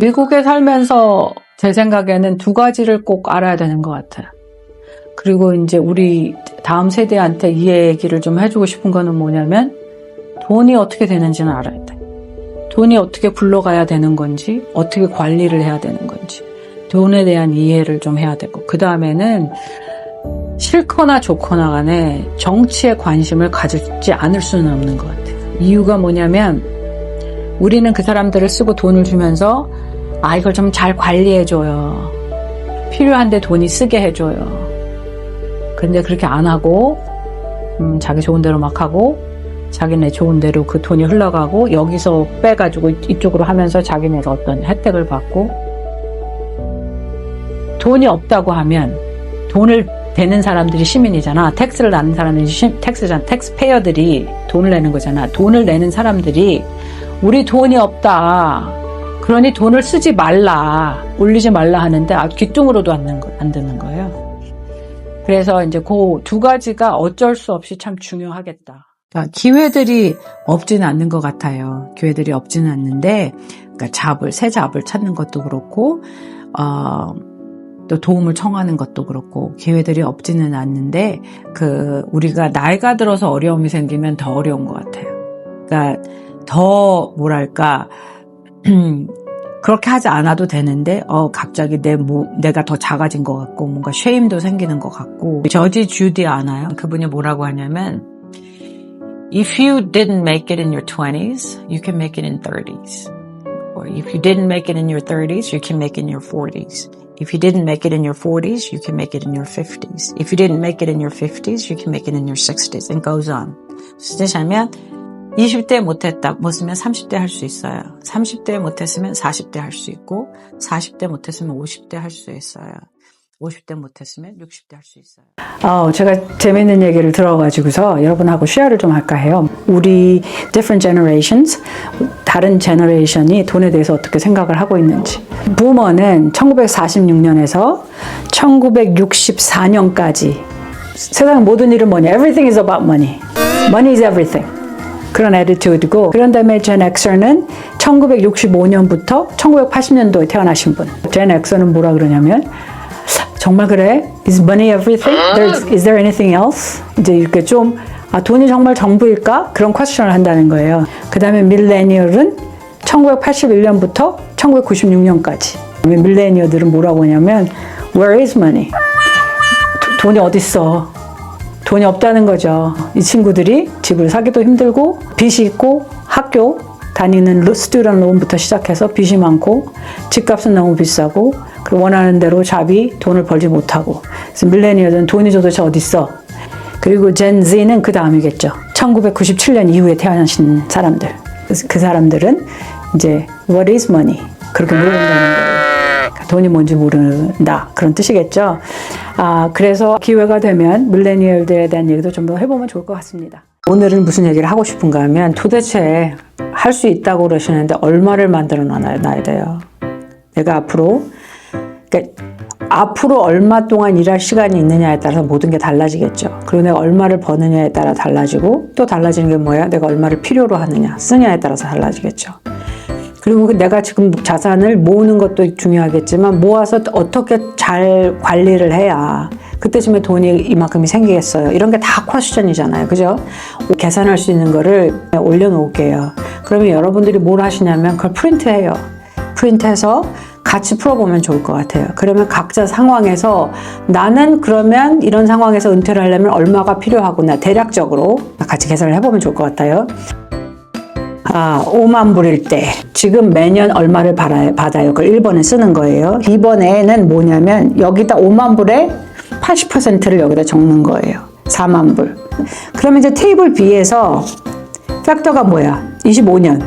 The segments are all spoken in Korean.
미국에 살면서 제 생각에는 두 가지를 꼭 알아야 되는 것 같아요. 그리고 이제 우리 다음 세대한테 이 얘기를 좀 해주고 싶은 거는 뭐냐면 돈이 어떻게 되는지는 알아야 돼. 돈이 어떻게 굴러가야 되는 건지, 어떻게 관리를 해야 되는 건지, 돈에 대한 이해를 좀 해야 되고, 그 다음에는 싫거나 좋거나 간에 정치에 관심을 가지지 않을 수는 없는 것 같아요. 이유가 뭐냐면 우리는 그 사람들을 쓰고 돈을 주면서 이걸 좀 잘 관리해줘요. 필요한데 돈이 쓰게 해줘요. 근데 그렇게 안 하고 자기 좋은 대로 막 하고 자기네 좋은 대로 그 돈이 흘러가고 여기서 빼가지고 이쪽으로 하면서 자기네가 어떤 혜택을 받고 돈이 없다고 하면 돈을 내는 사람들이 시민이잖아. 텍스를 내는 사람들이 텍스페이어들이 돈을 내는 거잖아. 돈을 내는 사람들이 우리 돈이 없다. 그러니 돈을 쓰지 말라. 올리지 말라 하는데 귀뚱으로도 안 듣는 거예요. 그래서 이제 그 두 가지가 어쩔 수 없이 참 중요하겠다. 그러니까 기회들이 없지는 않는 것 같아요. 기회들이 없지는 않는데, 그러니까 새 잡을 찾는 것도 그렇고, 또 도움을 청하는 것도 그렇고, 기회들이 없지는 않는데, 우리가 나이가 들어서 어려움이 생기면 더 어려운 것 같아요. 그러니까, 그렇게 하지 않아도 되는데, 갑자기 내가 더 작아진 것 같고, 뭔가 쉐임도 생기는 것 같고, 저지 주디 아나요? 그분이 뭐라고 하냐면, If you didn't make it in your 20s, you can make it in 30s. Or if you didn't make it in your 30s, you can make it in your 40s. If you didn't make it in your 40s, you can make it in your 50s. If you didn't make it in your 50s, you can make it in your 60s. And goes on. 뜻하면 20대 못했으면 30대 할 수 있어요. 30대 못했으면 40대 할 수 있고 40대 못했으면 50대 할 수 있어요. 50대 못했으면 60대 할 수 있어요. 제가 재밌는 얘기를 들어가지고서 여러분하고 쉐어를 좀 할까 해요. 우리 different generations, 다른 제너레이션이 돈에 대해서 어떻게 생각을 하고 있는지. 부머는 1946년에서 1964년까지 세상 모든 일은 뭐냐? Everything is about money. Money is everything. 그런 애티튜드고, 그런 다음에 젠 엑서는 1965년부터 1980년도에 태어나신 분. 젠 엑서는 뭐라 그러냐면 정말 그래? Is money everything? Is there anything else? 이제 이렇게 좀 돈이 정말 전부일까? 그런 퀘스천을 한다는 거예요. 그 다음에 밀레니얼은 1981년부터 1996년까지. 밀레니얼들은 뭐라고 하냐면 Where is money? 돈이 어딨어? 돈이 없다는 거죠. 이 친구들이 집을 사기도 힘들고 빚이 있고 학교 다니는 스튜던트 론부터 시작해서 빚이 많고 집값은 너무 비싸고 그리고 원하는 대로 잡이 돈을 벌지 못하고. 그래서 밀레니얼은 돈이 도대체 어딨어? 그리고 젠 Z는 그 다음이겠죠. 1997년 이후에 태어나신 사람들. 그 사람들은 이제 What is money? 그렇게 모른다는 거예요. 돈이 뭔지 모른다. 그런 뜻이겠죠. 그래서 기회가 되면 밀레니얼들에 대한 얘기도 좀 더 해보면 좋을 것 같습니다. 오늘은 무슨 얘기를 하고 싶은가 하면 도대체 할 수 있다고 그러시는데 얼마를 만들어 놔야 돼요. 내가 앞으로 얼마 동안 일할 시간이 있느냐에 따라서 모든 게 달라지겠죠. 그리고 내가 얼마를 버느냐에 따라 달라지고 또 달라지는 게 뭐야? 내가 얼마를 필요로 하느냐, 쓰냐에 따라서 달라지겠죠. 그리고 내가 지금 자산을 모으는 것도 중요하겠지만 모아서 어떻게 잘 관리를 해야 그때쯤에 돈이 이만큼이 생기겠어요. 이런 게 다 퀘스천이잖아요. 그죠? 계산할 수 있는 거를 올려놓을게요. 그러면 여러분들이 뭘 하시냐면 그걸 프린트해요. 프린트해서 같이 풀어보면 좋을 것 같아요. 그러면 각자 상황에서 나는 그러면 이런 상황에서 은퇴를 하려면 얼마가 필요하구나 대략적으로 같이 계산을 해보면 좋을 것 같아요. 5만 불일 때 지금 매년 얼마를 받아요. 그걸 1번에 쓰는 거예요. 2번에는 뭐냐면 여기다 5만 불에 80%를 여기다 적는 거예요. 4만 불. 그러면 이제 테이블 B에서 팩터가 뭐야? 25년.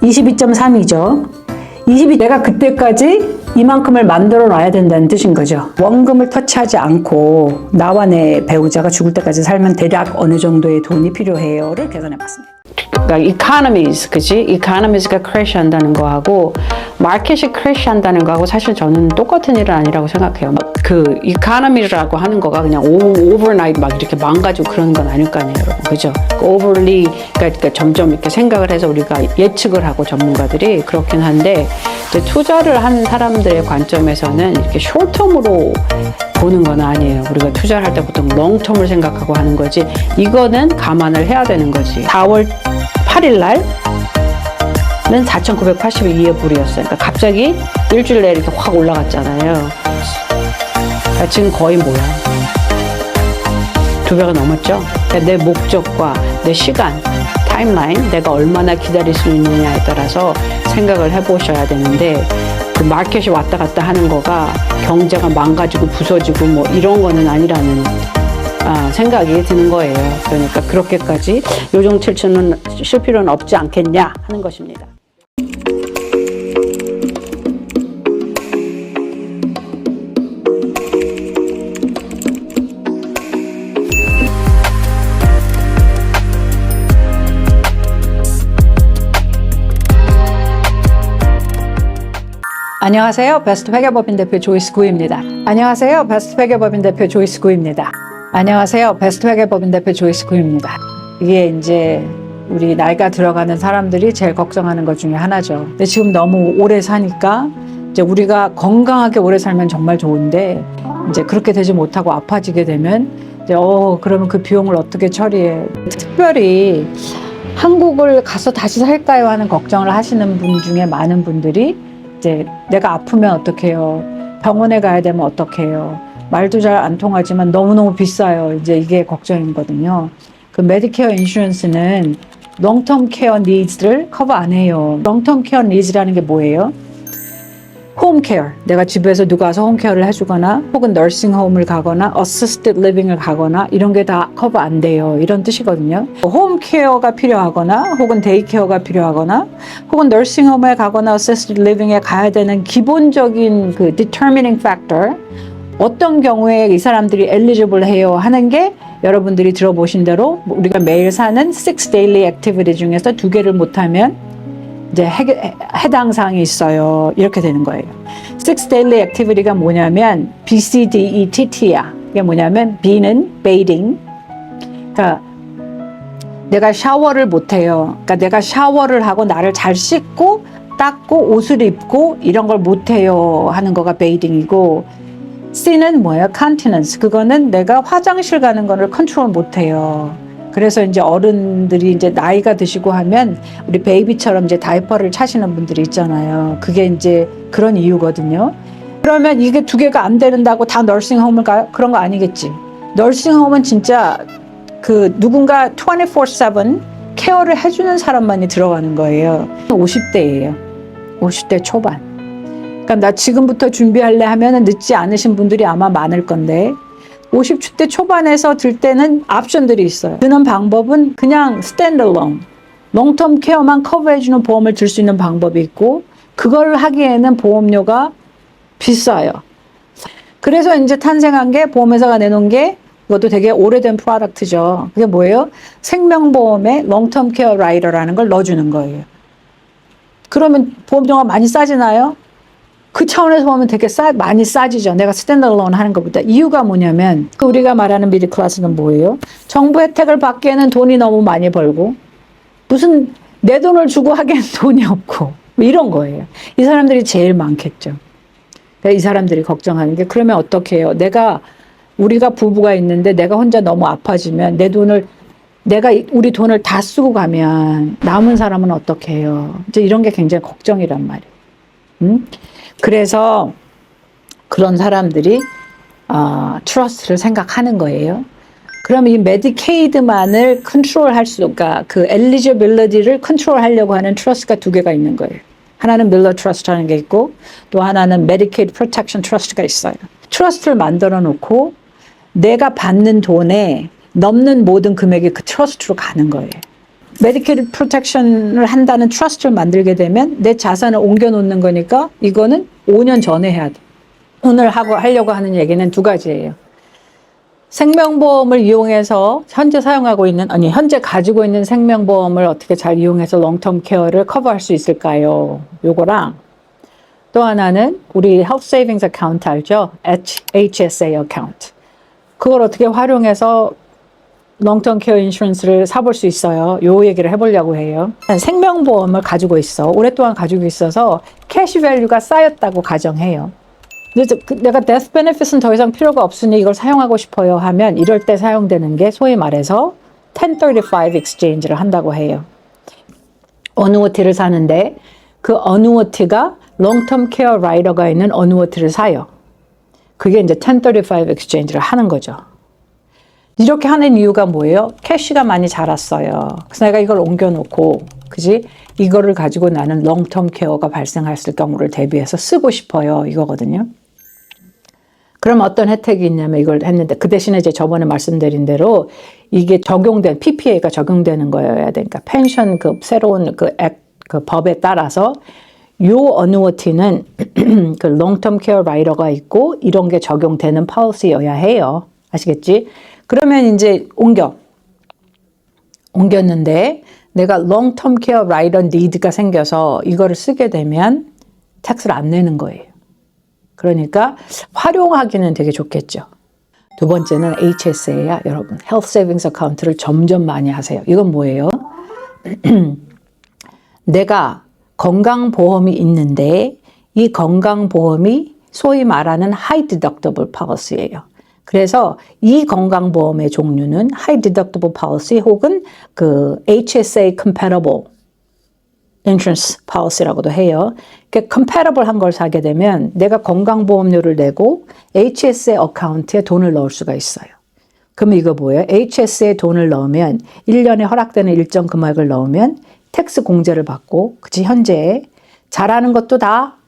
22.3이죠. 20이 내가 그때까지 이만큼을 만들어 놔야 된다는 뜻인 거죠. 원금을 터치하지 않고 나와 내 배우자가 죽을 때까지 살면 대략 어느 정도의 돈이 필요해요를 계산해 봤습니다. 그러니까 economies, 그지? economies가 crash 한다는 거하고 마켓이 crash 한다는 거하고 사실 저는 똑같은 일은 아니라고 생각해요. 그 economy라고 하는 거가 그냥 overnight 막 이렇게 망가지고 그런 건 아닐 거 아니에요, 여러분. 그죠? overly, 그러니까 점점 이렇게 생각을 해서 우리가 예측을 하고 전문가들이 그렇긴 한데, 이제 투자를 하는 사람들의 관점에서는 이렇게 short-term으로 보는 건 아니에요. 우리가 투자를 할 때 보통 롱텀을 생각하고 하는 거지, 이거는 감안을 해야 되는 거지. 4월 8일 날은 4,982의 불이었어요. 그러니까 갑자기 일주일 내에 이렇게 확 올라갔잖아요. 그러니까 지금 거의 뭐야? 2배가 넘었죠? 그러니까 내 목적과 내 시간, 타임라인, 내가 얼마나 기다릴 수 있느냐에 따라서 생각을 해보셔야 되는데, 그 마켓이 왔다 갔다 하는 거가 경제가 망가지고 부서지고 뭐 이런 거는 아니라는 생각이 드는 거예요. 그러니까 그렇게까지 요정칠처는 실 필요는 없지 않겠냐 하는 것입니다. 안녕하세요. 베스트 회계법인 대표 조이스 구입니다. 안녕하세요. 베스트 회계법인 대표 조이스 구입니다. 안녕하세요. 베스트 회계법인 대표 조이스 구입니다. 이게 이제 우리 나이가 들어가는 사람들이 제일 걱정하는 것 중에 하나죠. 근데 지금 너무 오래 사니까 이제 우리가 건강하게 오래 살면 정말 좋은데, 이제 그렇게 되지 못하고 아파지게 되면 이제 그러면 그 비용을 어떻게 처리해? 특별히 한국을 가서 다시 살까요 하는 걱정을 하시는 분 중에 많은 분들이 이제 내가 아프면 어떡해요? 병원에 가야 되면 어떡해요? 말도 잘 안 통하지만 너무너무 비싸요. 이제 이게 걱정이거든요. 그 메디케어 인슈런스는 롱텀 케어 니즈를 커버 안 해요. 롱텀 케어 니즈라는 게 뭐예요? 홈케어, 내가 집에서 누가 와서 홈케어를 해주거나 혹은 너싱홈을 가거나 어시스티드 리빙을 가거나 이런 게 다 커버 안 돼요. 이런 뜻이거든요. 홈케어가 필요하거나 혹은 데이케어가 필요하거나 혹은 너싱홈에 가거나 어시스티드 리빙에 가야 되는 기본적인 그 determining factor, 어떤 경우에 이 사람들이 eligible 해요 하는 게 여러분들이 들어보신 대로 우리가 매일 사는 6 daily activity 중에서 2개를 못하면 이제 해당 사항이 있어요. 이렇게 되는 거예요. 6 daily activity가 뭐냐면 BCDETT야. 이게 뭐냐면 B는 bathing. 그러니까 내가 샤워를 못 해요. 그러니까 내가 샤워를 하고 나를 잘 씻고 닦고 옷을 입고 이런 걸 못 해요 하는 거가 bathing이고, C는 뭐예요? continence. 그거는 내가 화장실 가는 거를 컨트롤 못 해요. 그래서 이제 어른들이 이제 나이가 드시고 하면 우리 베이비처럼 이제 다이퍼를 차시는 분들이 있잖아요. 그게 이제 그런 이유거든요. 그러면 이게 2개가 안 되는다고 다 너싱홈을 가요? 그런 거 아니겠지. 너싱홈은 진짜 그 누군가 24/7 케어를 해주는 사람만이 들어가는 거예요. 50대예요. 50대 초반. 그러니까 나 지금부터 준비할래 하면 늦지 않으신 분들이 아마 많을 건데, 50대 초반에서 들 때는 옵션들이 있어요. 드는 방법은 그냥 standalone, 롱텀 케어만 커버해주는 보험을 들 수 있는 방법이 있고, 그걸 하기에는 보험료가 비싸요. 그래서 이제 탄생한 게 보험회사가 내놓은 게, 이것도 되게 오래된 프로덕트죠. 그게 뭐예요? 생명보험에 롱텀 케어 라이더라는 걸 넣어주는 거예요. 그러면 보험료가 많이 싸지나요? 그 차원에서 보면 되게 많이 싸지죠. 내가 스탠더론 하는 것보다. 이유가 뭐냐면 우리가 말하는 미들 클래스는 뭐예요? 정부 혜택을 받기에는 돈이 너무 많이 벌고 무슨 내 돈을 주고 하기엔 돈이 없고 뭐 이런 거예요. 이 사람들이 제일 많겠죠. 이 사람들이 걱정하는 게, 그러면 어떻게 해요? 우리가 부부가 있는데 내가 혼자 너무 아파지면 우리 돈을 다 쓰고 가면 남은 사람은 어떻게 해요? 이제 이런 게 굉장히 걱정이란 말이에요. 그래서 그런 사람들이 트러스트를 생각하는 거예요. 그러면 이 메디케이드만을 컨트롤할 그러니까 그 엘리지빌리티를 컨트롤하려고 하는 트러스트가 2개가 있는 거예요. 하나는 밀러 트러스트라는 게 있고, 또 하나는 메디케이드 프로텍션 트러스트가 있어요. 트러스트를 만들어 놓고 내가 받는 돈에 넘는 모든 금액이 그 트러스트로 가는 거예요. 메디케이드 프로텍션을 한다는 트러스트를 만들게 되면 내 자산을 옮겨 놓는 거니까 이거는 5년 전에 해야 돼. 오늘 하려고 하는 얘기는 2가지예요. 생명보험을 이용해서 현재 사용하고 있는, 아니, 현재 가지고 있는 생명보험을 어떻게 잘 이용해서 롱텀 케어를 커버할 수 있을까요? 요거랑 또 하나는 우리 Health Savings Account 알죠? HSA Account. 그걸 어떻게 활용해서 롱텀 케어 인슈런스를 사볼 수 있어요. 요 얘기를 해보려고 해요. 생명보험을 가지고 있어. 오랫동안 가지고 있어서 캐시 밸류가 쌓였다고 가정해요. 내가 데스 베네핏은 더 이상 필요가 없으니 이걸 사용하고 싶어요 하면 이럴 때 사용되는 게 소위 말해서 1035 exchange를 한다고 해요. 어누어티를 사는데 그 어누어티가 롱텀 케어 라이더가 있는 어누어티를 사요. 그게 이제 1035 exchange를 하는 거죠. 이렇게 하는 이유가 뭐예요? 캐시가 많이 자랐어요. 그래서 내가 이걸 옮겨놓고, 그지? 이거를 가지고 나는 롱텀 케어가 발생했을 경우를 대비해서 쓰고 싶어요. 이거거든요. 그럼 어떤 혜택이 있냐면 이걸 했는데 그 대신에 이제 저번에 말씀드린 대로 이게 적용된 PPA가 적용되는 거여야 되니까 펜션 그 새로운 그 법에 따라서 요 어누어티는 그 롱텀 케어 라이더가 있고 이런 게 적용되는 파우시여야 해요. 아시겠지? 그러면 이제 옮겼는데 내가 롱텀 케어 라이더 니드가 생겨서 이거를 쓰게 되면 텍스를 안 내는 거예요. 그러니까 활용하기는 되게 좋겠죠. 두 번째는 HSA야, 여러분. Health Savings Account를 점점 많이 하세요. 이건 뭐예요? 내가 건강보험이 있는데 이 건강보험이 소위 말하는 High Deductible Policy예요. 그래서 이 건강보험의 종류는 High Deductible Policy 혹은 그 HSA Compatible Insurance Policy라고도 해요. 그러니까 compatible 한 걸 사게 되면 내가 건강보험료를 내고 HSA 어카운트에 돈을 넣을 수가 있어요. 그럼 이거 뭐예요? HSA에 돈을 넣으면 1년에 허락되는 일정 금액을 넣으면 텍스 공제를 받고 그치 현재 잘하는 것도 다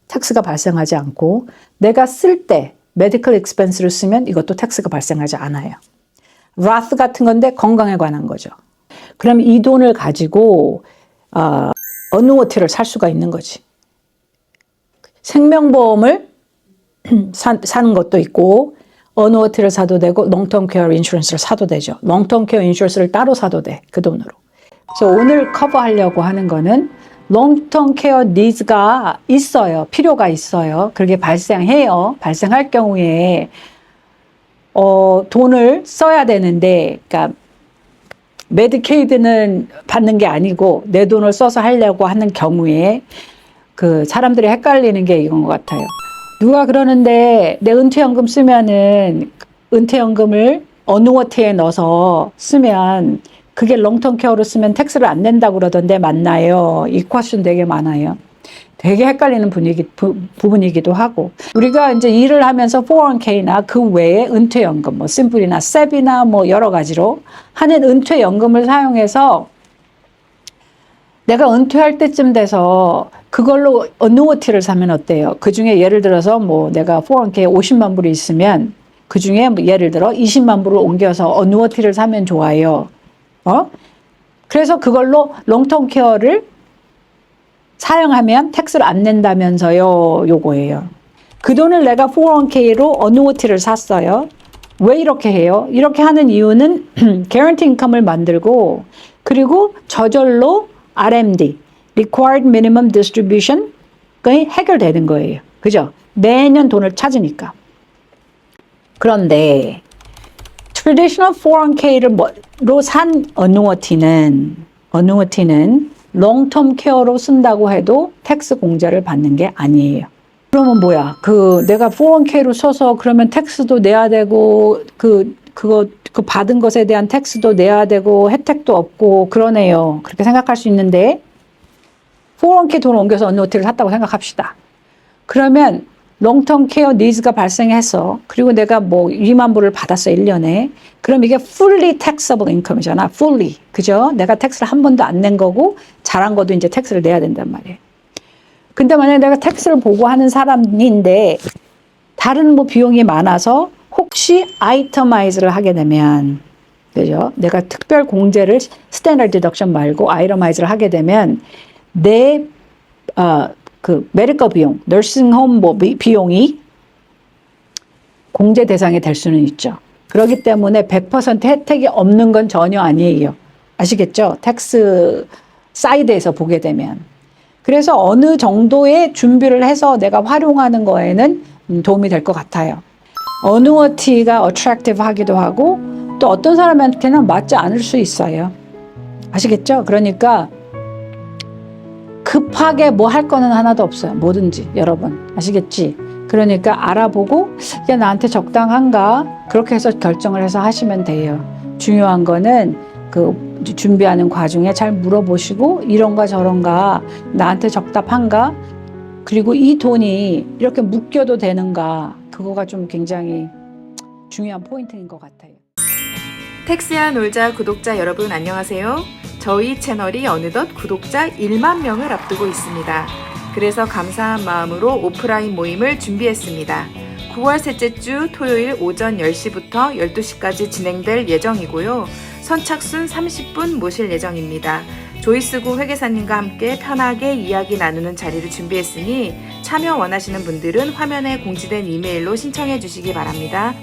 텍스가 발생하지 않고 내가 쓸 때 메디컬 익스펜스를 쓰면 이것도 텍스가 발생하지 않아요. 라스 같은 건데 건강에 관한 거죠. 그럼 이 돈을 가지고 어누어티를 살 수가 있는 거지. 생명보험을 사는 것도 있고 어누어티를 사도 되고 롱텀 케어 인슈런스를 사도 되죠. 롱텀 케어 인슈런스를 따로 사도 돼. 그 돈으로. 그래서 오늘 커버하려고 하는 거는 롱텀 케어 니즈가 있어요. 필요가 있어요. 그게 발생해요. 발생할 경우에 돈을 써야 되는데 그러니까 메디케이드는 받는 게 아니고 내 돈을 써서 하려고 하는 경우에 그 사람들이 헷갈리는 게 이건 것 같아요. 누가 그러는데 내 은퇴연금 쓰면은 은퇴연금을 어누어티에 넣어서 쓰면 그게 롱텀 케어로 쓰면 텍스를 안 낸다고 그러던데 맞나요? 이 퀘스천 되게 많아요. 되게 헷갈리는 부분이기도 하고 우리가 이제 일을 하면서 401k나 그 외에 은퇴연금, 뭐 심플이나 셉이나 뭐 여러 가지로 하는 은퇴연금을 사용해서 내가 은퇴할 때쯤 돼서 그걸로 어누어티를 사면 어때요? 그 중에 예를 들어서 뭐 내가 401k에 50만 불이 있으면 그 중에 뭐 예를 들어 20만 불을 옮겨서 어누어티를 사면 좋아요. 그래서 그걸로 롱텀 케어를 사용하면 텍스를 안 낸다면서요. 요거예요. 그 돈을 내가 401k로 어누어티를 샀어요. 왜 이렇게 해요? 이렇게 하는 이유는 guarantee income을 만들고 그리고 저절로 RMD, Required Minimum Distribution이 해결되는 거예요. 그죠? 매년 돈을 찾으니까. 그런데 traditional 401k로 산 어누어티는 롱텀 케어로 쓴다고 해도 텍스 공제를 받는 게 아니에요. 그러면 뭐야? 내가 401k로 써서 그러면 텍스도 내야 되고 그거 받은 것에 대한 텍스도 내야 되고 혜택도 없고 그러네요. 그렇게 생각할 수 있는데 401k 돈을 옮겨서 어누어티를 샀다고 생각합시다. 그러면 롱텀 케어 니즈가 발생해서 그리고 내가 뭐 2만 불을 받았어 1년에 그럼 이게 fully taxable income이잖아. fully. 그죠? 내가 텍스를 한 번도 안 낸 거고 잘한 것도 이제 텍스를 내야 된단 말이에요. 근데 만약에 내가 텍스를 보고 하는 사람인데 다른 뭐 비용이 많아서 혹시 아이터마이즈를 하게 되면 그죠? 내가 특별 공제를 스탠더드 디덕션 말고 아이터마이즈를 하게 되면 내 그 메디컬 비용, 너싱홈 뭐 비용이 공제 대상이 될 수는 있죠. 그렇기 때문에 100% 혜택이 없는 건 전혀 아니에요. 아시겠죠? 텍스 사이드에서 보게 되면. 그래서 어느 정도의 준비를 해서 내가 활용하는 거에는 도움이 될 것 같아요. 어누어티가 어트랙티브 하기도 하고 또 어떤 사람한테는 맞지 않을 수 있어요. 아시겠죠? 그러니까 급하게 뭐 할 거는 하나도 없어요. 뭐든지 여러분 아시겠지? 그러니까 알아보고 이게 나한테 적당한가 그렇게 해서 결정을 해서 하시면 돼요. 중요한 거는 그 준비하는 과정에 잘 물어보시고 이런가 저런가 나한테 적합한가 그리고 이 돈이 이렇게 묶여도 되는가 그거가 좀 굉장히 중요한 포인트인 것 같아요. 텍스야 놀자 구독자 여러분 안녕하세요. 저희 채널이 어느덧 구독자 1만 명을 앞두고 있습니다. 그래서 감사한 마음으로 오프라인 모임을 준비했습니다. 9월 셋째 주 토요일 오전 10시부터 12시까지 진행될 예정이고요. 선착순 30분 모실 예정입니다. 조이스구 회계사님과 함께 편하게 이야기 나누는 자리를 준비했으니 참여 원하시는 분들은 화면에 공지된 이메일로 신청해 주시기 바랍니다.